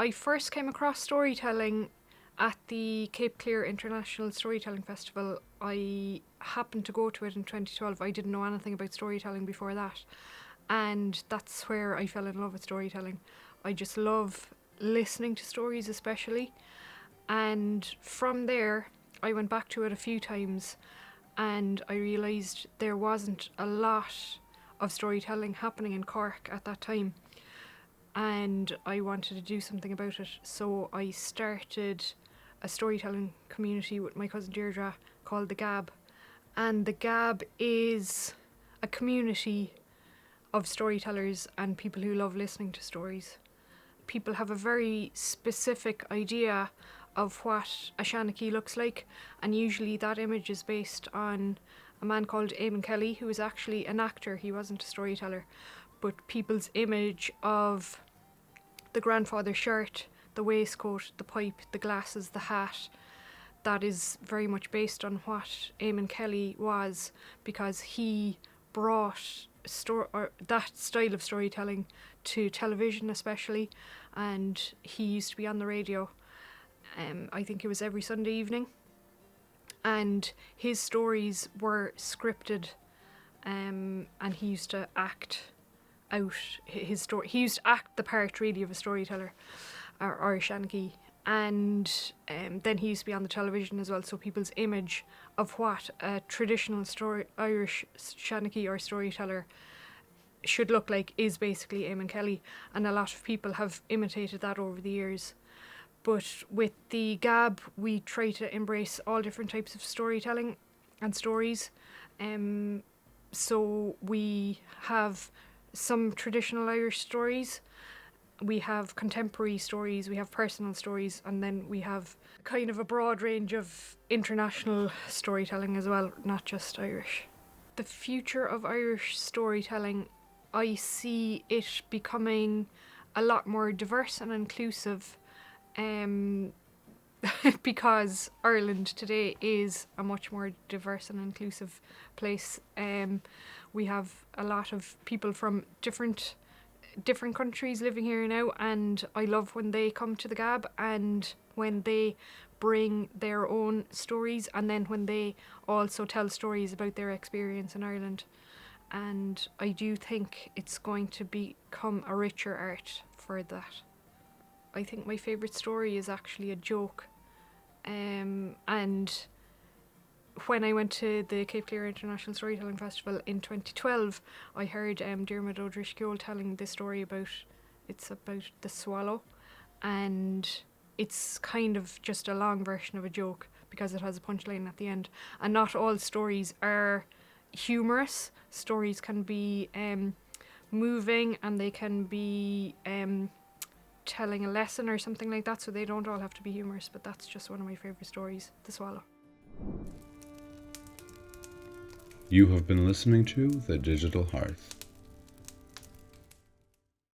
I first came across storytelling at the Cape Clear International Storytelling Festival. I happened to go to it in 2012. I didn't know anything about storytelling before that. And that's where I fell in love with storytelling. I just love listening to stories especially. And from there, I went back to it a few times and I realised there wasn't a lot of storytelling happening in Cork at that time. And I wanted to do something about it. So I started a storytelling community with my cousin Deirdre called the Gab. And the Gab is a community of storytellers and people who love listening to stories. People have a very specific idea of what a seanachaí looks like, and usually that image is based on a man called Eamon Kelly, who was actually an actor. He wasn't a storyteller, but people's image of the grandfather shirt, the waistcoat, the pipe, the glasses, the hat, that is very much based on what Eamon Kelly was, because he brought that style of storytelling to television especially, and he used to be on the radio. I think it was every Sunday evening, and his stories were scripted, and he used to act out his story. He used to act the part really of a storyteller or a seanachaí, and then he used to be on the television as well, so people's image of what a traditional Irish seanachaí or storyteller should look like is basically Eamon Kelly, and a lot of people have imitated that over the years. But with the Gab, we try to embrace all different types of storytelling and stories. So we have some traditional Irish stories, we have contemporary stories, we have personal stories, and then we have kind of a broad range of international storytelling as well, not just Irish. The future of Irish storytelling, I see it becoming a lot more diverse and inclusive, because Ireland today is a much more diverse and inclusive place. We have a lot of people from different countries living here now, and I love when they come to the Gab and when they bring their own stories, and then when they also tell stories about their experience in Ireland. And I do think it's going to become a richer art for that. I think my favourite story is actually a joke. And when I went to the Cape Clear International Storytelling Festival in 2012, I heard Deirdre O'Mahony telling this story about the swallow, and it's kind of just a long version of a joke because it has a punchline at the end. And not all stories are humorous. Stories can be moving, and they can be telling a lesson or something like that, so they don't all have to be humorous, but that's just one of my favourite stories, The Swallow. You have been listening to The Digital Hearth.